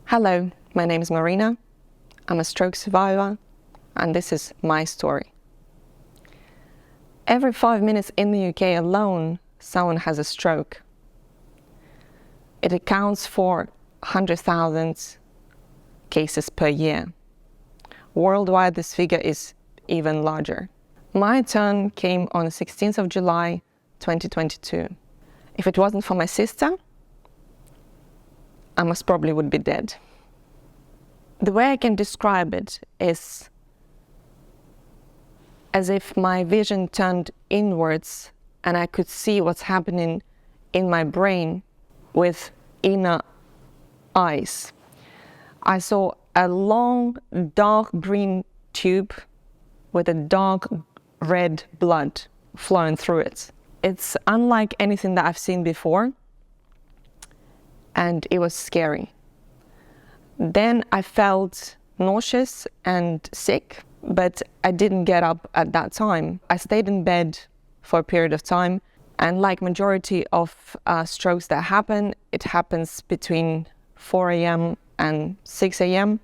Hello, my name is Marina. I'm a stroke survivor, and this is my story. Every 5 minutes in the UK alone, someone has a stroke. It accounts for 100,000 cases per year. Worldwide, this figure is even larger. My turn came on the 16th of July, 2022. If it wasn't for my sister, I most probably would be dead. The way I can describe it is as if my vision turned inwards and I could see what's happening in my brain with inner eyes. I saw a long, dark green tube with a dark red blood flowing through it. It's unlike anything that I've seen before, and it was scary. Then I felt nauseous and sick, but I didn't get up at that time. I stayed in bed for a period of time, and like majority of strokes that happen, it happens between 4 a.m. and 6 a.m.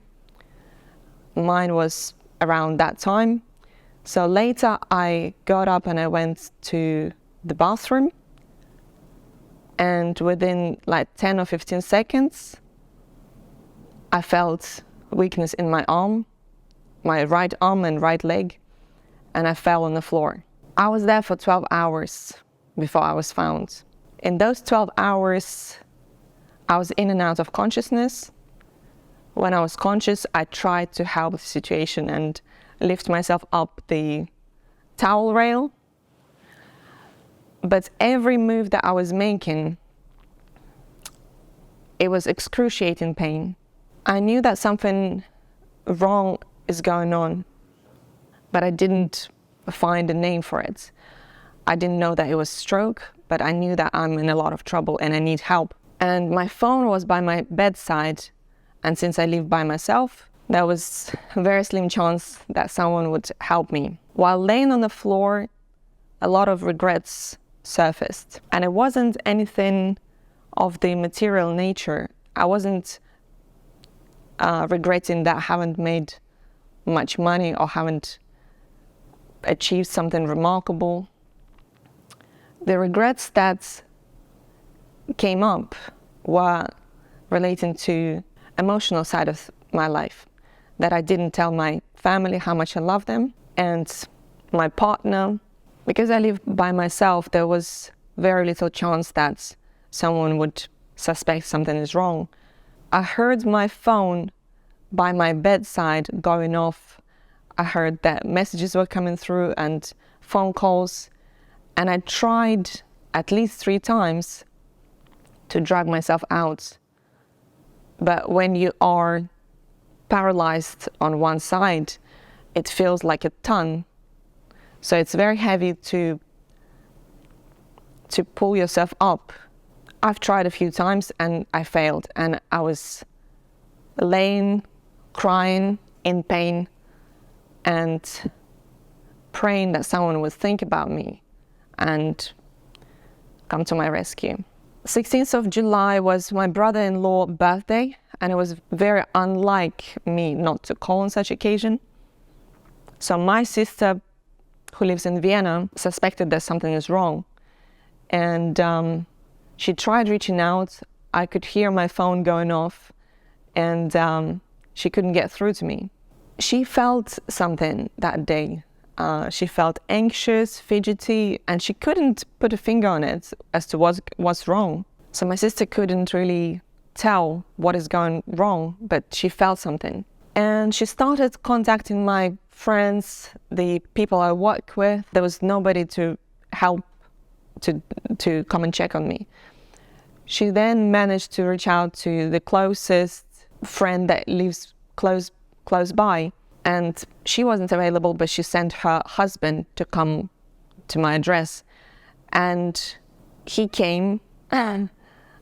Mine was around that time. So later I got up and I went to the bathroom, and within like 10 or 15 seconds, I felt weakness in my arm, my right arm and right leg, and I fell on the floor. I was there for 12 hours before I was found. In those 12 hours, I was in and out of consciousness. When I was conscious, I tried to help the situation and lift myself up the towel rail. But every move that I was making, it was excruciating pain. I knew that something wrong is going on, but I didn't find a name for it. I didn't know that it was stroke, but I knew that I'm in a lot of trouble and I need help. And my phone was by my bedside, and since I live by myself, there was a very slim chance that someone would help me. While laying on the floor, a lot of regrets surfaced. And it wasn't anything of the material nature. I wasn't regretting that I haven't made much money or haven't achieved something remarkable. The regrets that came up were relating to emotional side of my life, that I didn't tell my family how much I love them, and my partner. Because I live by myself, there was very little chance that someone would suspect something is wrong. I heard my phone by my bedside going off. I heard that messages were coming through and phone calls, and I tried at least 3 times to drag myself out. But when you are paralyzed on one side, it feels like a ton. So it's very heavy to pull yourself up. I've tried a few times and I failed, and I was laying, crying, in pain, and praying that someone would think about me and come to my rescue. 16th of July was my brother-in-law's birthday, and it was very unlike me not to call on such occasion. So my sister, who lives in Vienna, suspected that something is wrong. And she tried reaching out. I could hear my phone going off, and she couldn't get through to me. She felt something that day. She felt anxious, fidgety, and she couldn't put a finger on it as to what's wrong. So my sister couldn't really tell what is going wrong, but she felt something. And she started contacting my friends, the people I work with. There was nobody to help to come and check on me. She then managed to reach out to the closest friend that lives close by, and she wasn't available, but she sent her husband to come to my address, and he came, and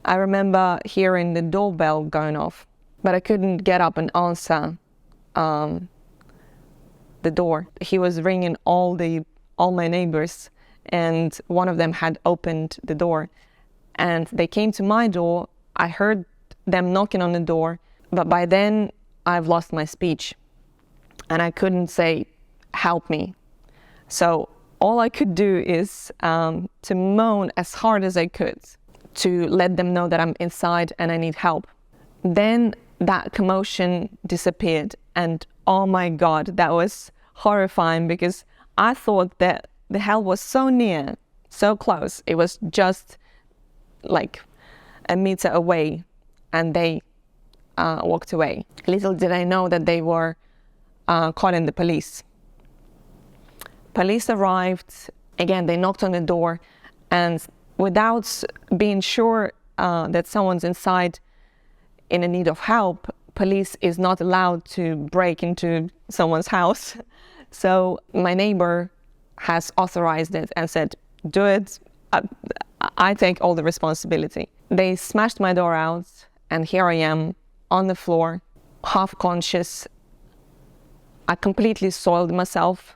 I remember hearing the doorbell going off, but I couldn't get up and answer the door. He was ringing all my neighbors, and one of them had opened the door, and they came to my door. I heard them knocking on the door, But by then, I've lost my speech and I couldn't say, help me. So all I could do is to moan as hard as I could to let them know that I'm inside and I need help. Then that commotion disappeared, and oh my God, that was horrifying, because I thought that the help was so near, so close. It was just like a meter away, and they walked away. Little did I know that they were calling the police. Police arrived. Again, they knocked on the door, and without being sure that someone's inside in a need of help, police is not allowed to break into someone's house. So my neighbor has authorized it and said, do it, I take all the responsibility. They smashed my door out, and here I am on the floor, half conscious. I completely soiled myself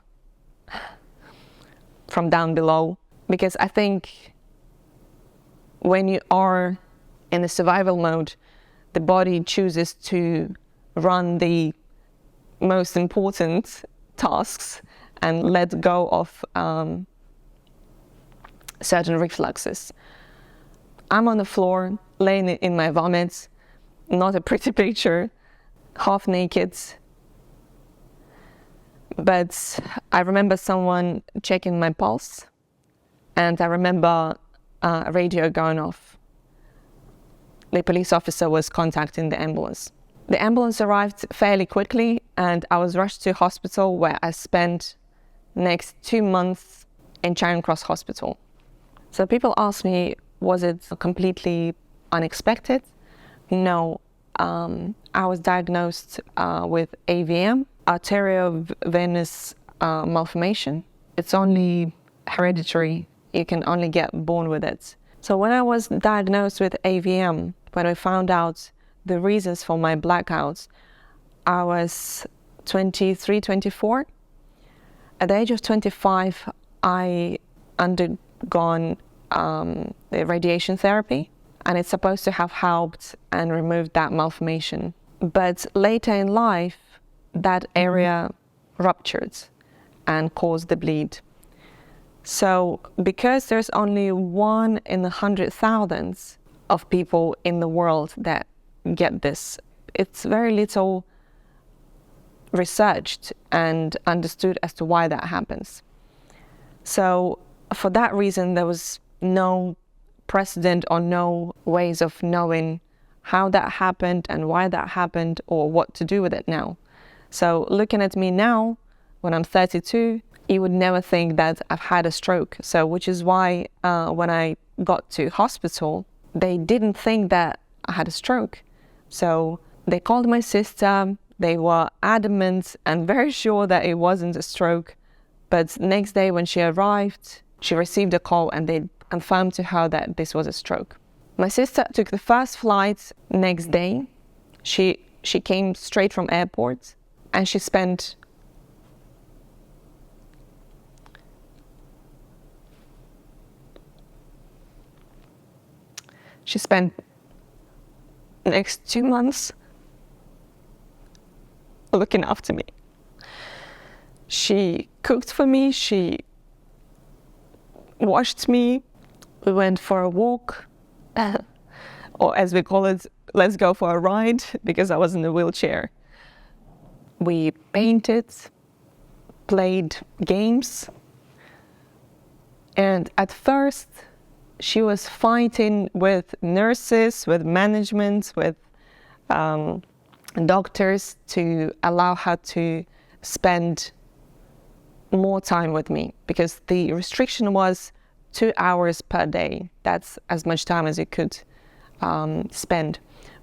from down below, because I think when you are in a survival mode, the body chooses to run the most important tasks and let go of certain reflexes. I'm on the floor, laying in my vomit, not a pretty picture, half naked. But I remember someone checking my pulse, and I remember a radio going off. The police officer was contacting the ambulance. The ambulance arrived fairly quickly, and I was rushed to hospital, where I spent next 2 months in Charing Cross Hospital. So people ask me, was it completely unexpected? No, I was diagnosed with AVM, arteriovenous malformation. It's only hereditary. You can only get born with it. So when I was diagnosed with AVM, when I found out the reasons for my blackouts, I was 23, 24. At the age of 25, I undergone the radiation therapy, and it's supposed to have helped and removed that malformation. But later in life, that area ruptured and caused the bleed. So because there's only 1 in 100,000 of people in the world that get this, it's very little researched and understood as to why that happens. So for that reason, there was no precedent or no ways of knowing how that happened and why that happened or what to do with it now. So looking at me now, when I'm 32, you would never think that I've had a stroke. So which is why when I got to hospital, they didn't think that I had a stroke. So they called my sister. They were adamant and very sure that it wasn't a stroke. But next day when she arrived, she received a call and they confirmed to her that this was a stroke. My sister took the first flight next day. She came straight from airport, and she spent the next 2 months looking after me. She cooked for me, she washed me, we went for a walk, or as we call it, let's go for a ride, because I was in a wheelchair. We painted, played games, and at first she was fighting with nurses, with management, with doctors to allow her to spend more time with me, because the restriction was 2 hours per day. That's as much time as you could spend.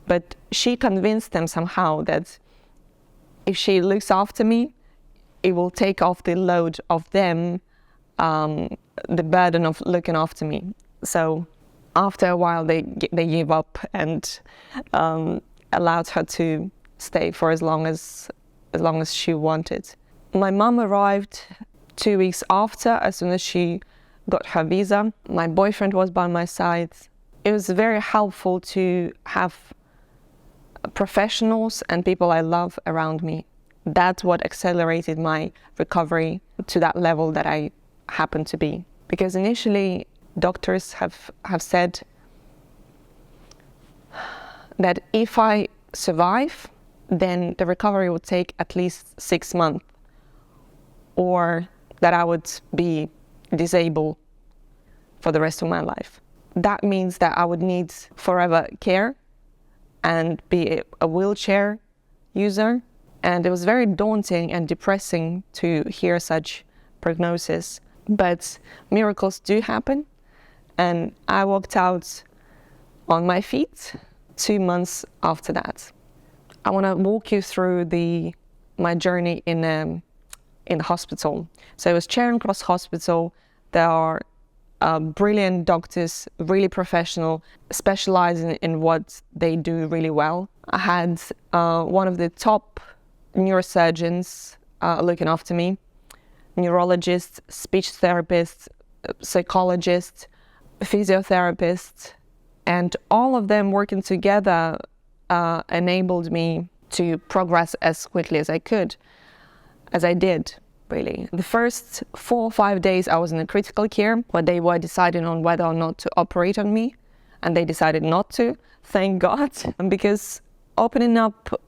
But she convinced them somehow that if she looks after me, it will take off the load of them, the burden of looking after me. So after a while, they gave up and allowed her to stay for as long as she wanted. My mom arrived 2 weeks after, as soon as she got her visa. My boyfriend was by my side. It was very helpful to have professionals and people I love around me. That's what accelerated my recovery to that level that I happen to be. Because initially, doctors have said that if I survive, then the recovery would take at least 6 months, or that I would be disabled for the rest of my life. That means that I would need forever care and be a wheelchair user. And it was very daunting and depressing to hear such prognosis. But miracles do happen. And I walked out on my feet 2 months after that. I want to walk you through my journey in hospital. So it was Charing Cross Hospital. There are brilliant doctors, really professional, specializing in what they do really well. I had one of the top neurosurgeons looking after me, neurologists, speech therapists, psychologists, physiotherapists, and all of them working together enabled me to progress as quickly as I could, as I did, really. The first 4 or 5 days I was in a critical care, where they were deciding on whether or not to operate on me, and they decided not to, thank God, because opening up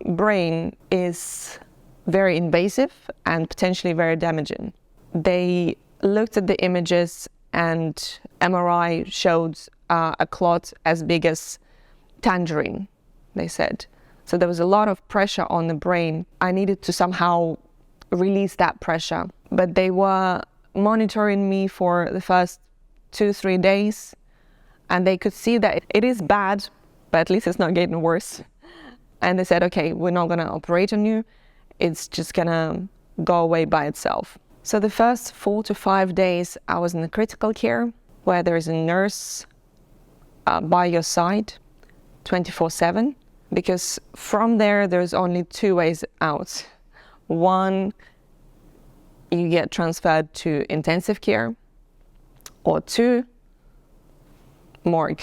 brain is very invasive and potentially very damaging. They looked at the images and MRI showed a clot as big as tangerine, they said. So there was a lot of pressure on the brain. I needed to somehow release that pressure. But they were monitoring me for the first 2-3 days, and they could see that it is bad, but at least it's not getting worse. And they said, okay, we're not gonna operate on you. It's just gonna go away by itself. So the first 4 to 5 days, I was in the critical care, where there is a nurse by your side 24/7, because from there's only 2 ways out. One, you get transferred to intensive care, or 2, morgue.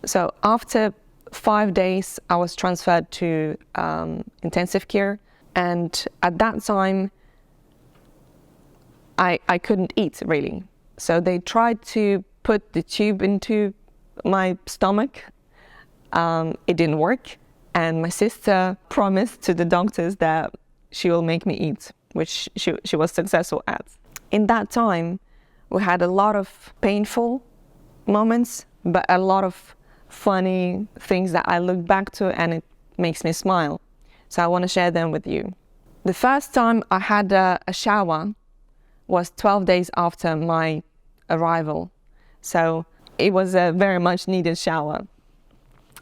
So after 5 days, I was transferred to intensive care, and at that time, I couldn't eat, really. So they tried to put the tube into my stomach. It didn't work, and my sister promised to the doctors that she will make me eat, which she was successful at. In that time, we had a lot of painful moments, but a lot of funny things that I look back to, and it makes me smile. So I want to share them with you. The first time I had a shower was 12 days after my arrival. So it was a very much needed shower.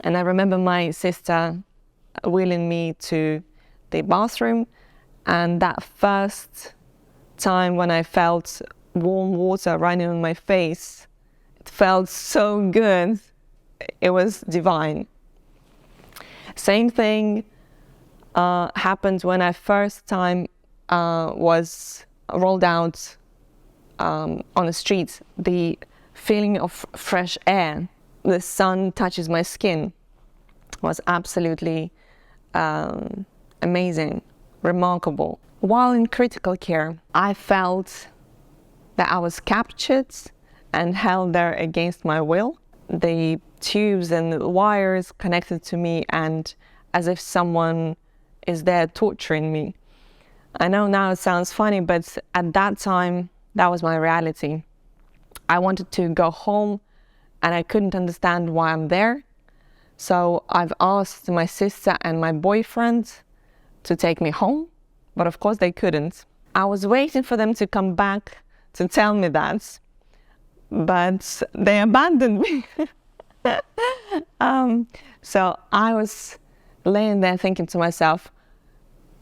And I remember my sister wheeling me to the bathroom, and that first time when I felt warm water running on my face, it felt so good. It was divine. Same thing happened when I first time was rolled out on the street. The feeling of fresh air, the sun touches my skin, was absolutely amazing, remarkable. While in critical care, I felt that I was captured and held there against my will. The tubes and the wires connected to me, and as if someone is there torturing me. I know now it sounds funny, but at that time, that was my reality. I wanted to go home, and I couldn't understand why I'm there. So I've asked my sister and my boyfriend to take me home, but of course they couldn't. I was waiting for them to come back to tell me that, but they abandoned me. So I was laying there thinking to myself,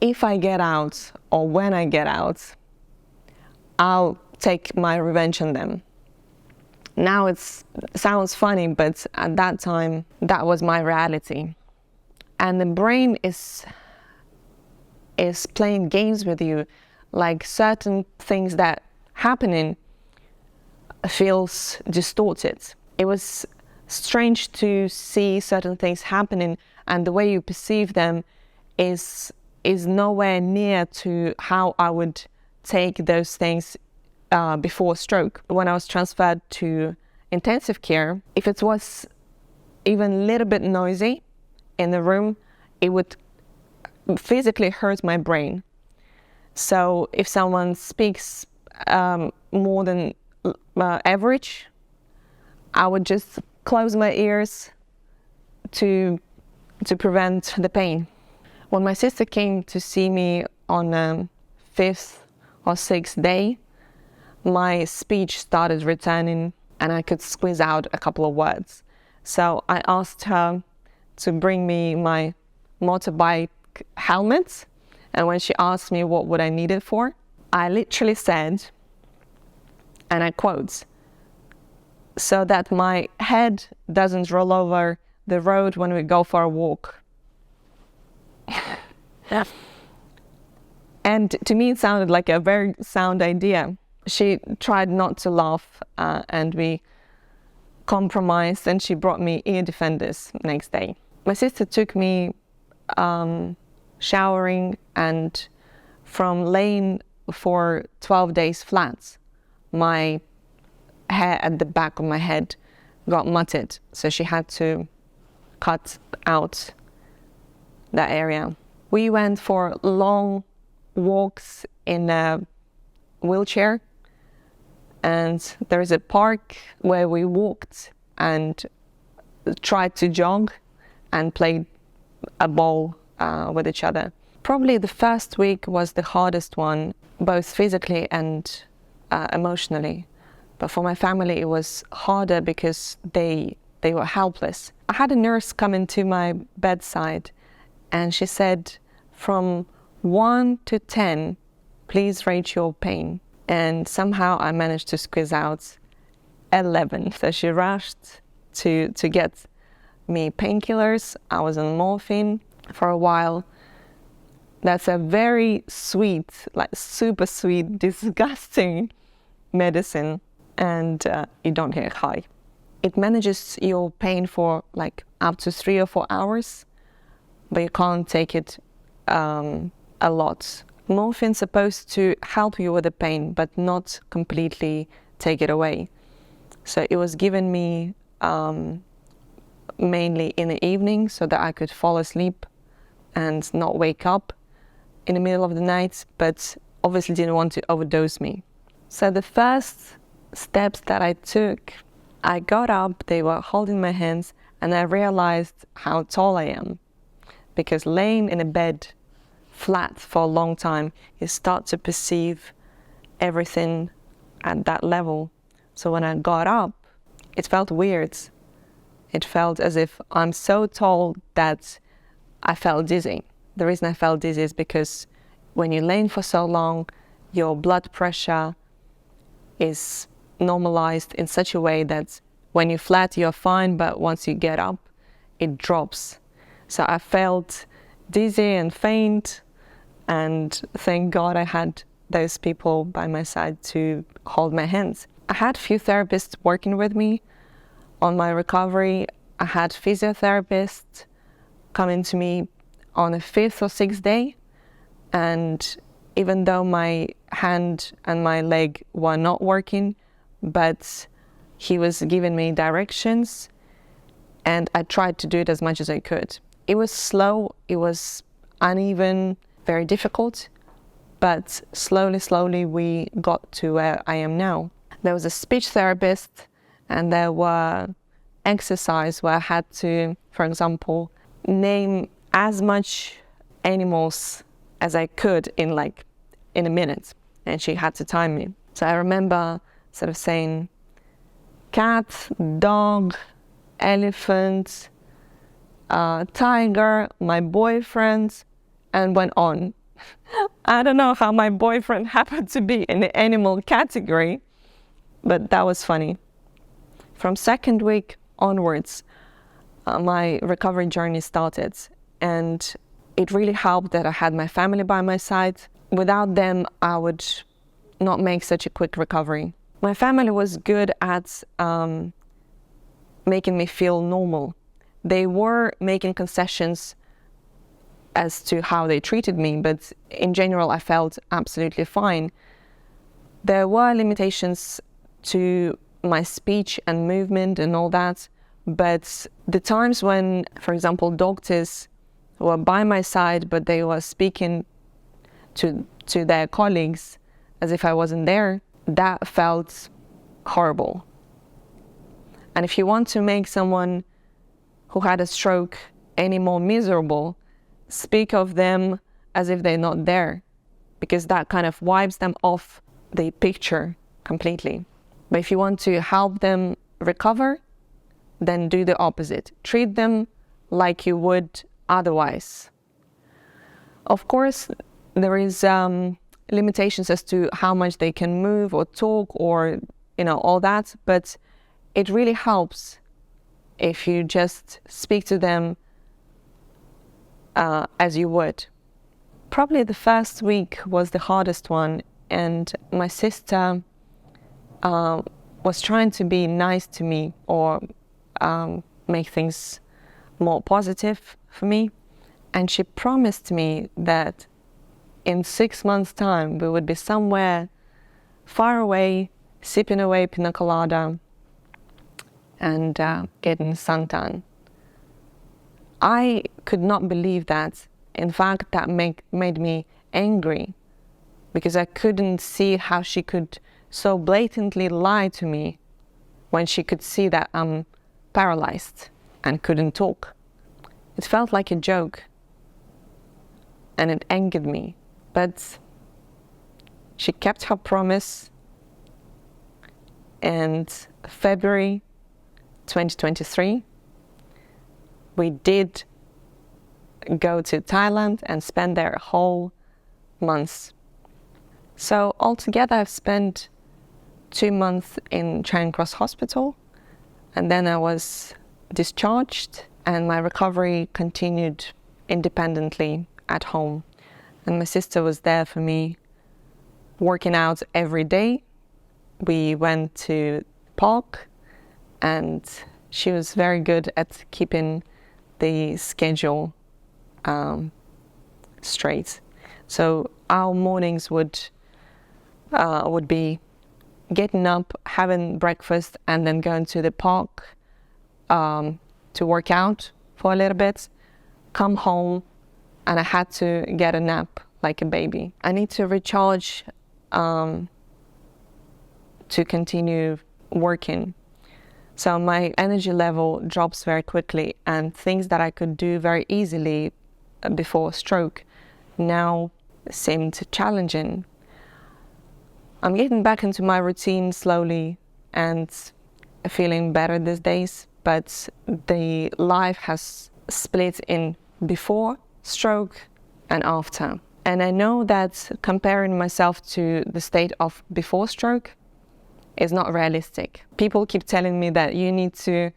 if I get out, or when I get out, I'll take my revenge on them. Now it sounds funny, but at that time, that was my reality. And the brain is playing games with you, like certain things that happening feels distorted. It was strange to see certain things happening, and the way you perceive them is nowhere near to how I would take those things before stroke. When I was transferred to intensive care, if it was even a little bit noisy in the room, it would physically hurt my brain. So if someone speaks more than average, I would just close my ears to prevent the pain. When my sister came to see me on the 5th or 6th day, my speech started returning and I could squeeze out a couple of words. So I asked her to bring me my motorbike helmet, and when she asked me what would I need it for, I literally said, and I quote, "So that my head doesn't roll over the road when we go for a walk." And to me it sounded like a very sound idea. She tried not to laugh and we compromised, and she brought me ear defenders next day. My sister took me showering, and from laying for 12 days flat, my hair at the back of my head got matted, so she had to cut out that area. We went for long walks in a wheelchair, and there is a park where we walked and tried to jog and played a ball with each other. Probably the first week was the hardest one, both physically and emotionally. But for my family it was harder because they were helpless. I had a nurse come into my bedside and she said, from 1 to 10, please rate your pain. And somehow I managed to squeeze out 11. So she rushed to get me painkillers. I was on morphine for a while. That's a very sweet, like super sweet, disgusting medicine, and you don't get high. It manages your pain for like up to 3 or 4 hours, but you can't take it a lot. Morphine's supposed to help you with the pain, but not completely take it away. So it was given me mainly in the evening so that I could fall asleep and not wake up in the middle of the night, but obviously didn't want to overdose me. So the first steps that I took, I got up, they were holding my hands, and I realized how tall I am. Because laying in a bed flat for a long time, you start to perceive everything at that level. So when I got up, it felt weird. It felt as if I'm so tall that I felt dizzy. The reason I felt dizzy is because when you're laying for so long, your blood pressure is normalized in such a way that when you're flat, you're fine, but once you get up, it drops. So I felt dizzy and faint, and thank God I had those people by my side to hold my hands. I had a few therapists working with me on my recovery. I had physiotherapists coming to me on the 5th or 6th day, and even though my hand and my leg were not working, but he was giving me directions, and I tried to do it as much as I could. It was slow, it was uneven, very difficult, but slowly we got to where I am now. There was a speech therapist, and there were exercises where I had to, for example, name as much animals as I could in a minute, and she had to time me. So I remember sort of saying cat, dog, elephant, tiger, my boyfriend, and went on. I don't know how my boyfriend happened to be in the animal category, but that was funny. From second week onwards, my recovery journey started, and it really helped that I had my family by my side. Without them, I would not make such a quick recovery. My family was good at making me feel normal. They were making concessions as to how they treated me, but in general I felt absolutely fine. There were limitations to my speech and movement and all that, but the times when, for example, doctors were by my side but they were speaking to their colleagues as if I wasn't there, that felt horrible. And if you want to make someone who had a stroke any more miserable, speak of them as if they're not there, because that kind of wipes them off the picture completely. But if you want to help them recover, then do the opposite. Treat them like you would otherwise. Of course, there is limitations as to how much they can move or talk or, all that, but it really helps if you just speak to them as you would. Probably the first week was the hardest one, and my sister was trying to be nice to me or make things more positive for me, and she promised me that in 6 months' time we would be somewhere far away, sipping away pina colada and getting suntan. I could not believe that. In fact, that made me angry, because I couldn't see how she could so blatantly lie to me when she could see that I'm paralyzed and couldn't talk. It felt like a joke, and it angered me. But she kept her promise, and February 2023, we did go to Thailand and spend there a whole month. So altogether I've spent 2 months in Charing Cross Hospital, and then I was discharged and my recovery continued independently at home. And my sister was there for me, working out every day. We went to the park and she was very good at keeping the schedule straight. So our mornings would be getting up, having breakfast, and then going to the park to work out for a little bit, come home, and I had to get a nap like a baby. I need to recharge to continue working. So my energy level drops very quickly, and things that I could do very easily before stroke now seemed challenging. I'm getting back into my routine slowly and feeling better these days, but the life has split in before stroke and after. And I know that comparing myself to the state of before stroke is not realistic. People keep telling me that you need to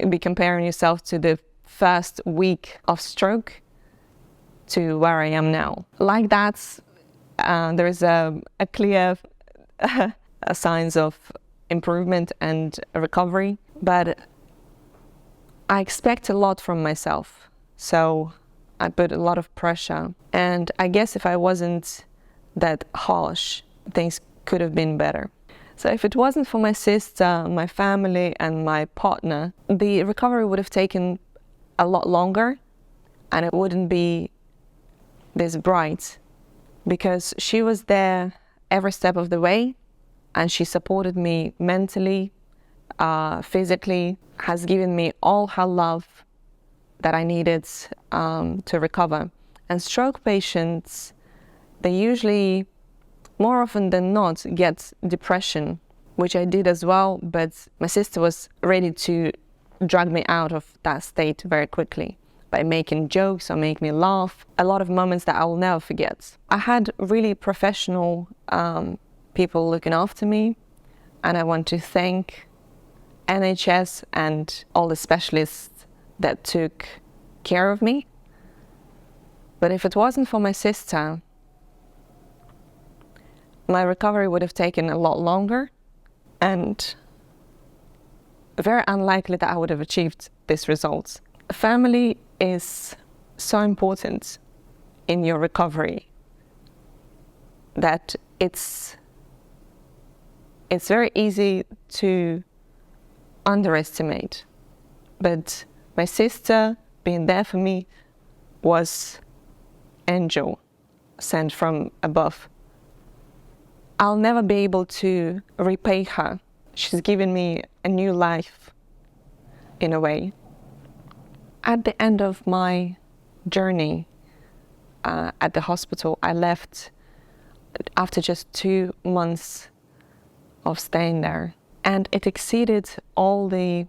be comparing yourself to the first week of stroke to where I am now. Like that, there is a clear signs of improvement and recovery, but I expect a lot from myself. So I put a lot of pressure, and I guess if I wasn't that harsh, things could have been better. So if it wasn't for my sister, my family, and my partner, the recovery would have taken a lot longer, and it wouldn't be this bright, because she was there every step of the way, and she supported me mentally, physically, has given me all her love that I needed to recover. And stroke patients, they usually, more often than not, get depression, which I did as well, but my sister was ready to drag me out of that state very quickly by making jokes or make me laugh. A lot of moments that I will never forget. I had really professional people looking after me, and I want to thank NHS and all the specialists that took care of me. But if it wasn't for my sister, my recovery would have taken a lot longer, and very unlikely that I would have achieved this result. Family is so important in your recovery that it's very easy to underestimate. But my sister being there for me was angel sent from above. I'll never be able to repay her. She's given me a new life, in a way. At the end of my journey at the hospital, I left after just 2 months of staying there. And it exceeded all the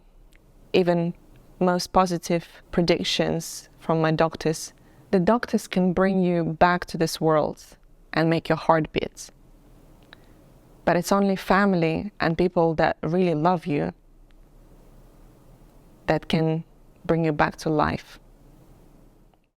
even most positive predictions from my doctors. The doctors can bring you back to this world and make your heart beat. But it's only family and people that really love you that can bring you back to life.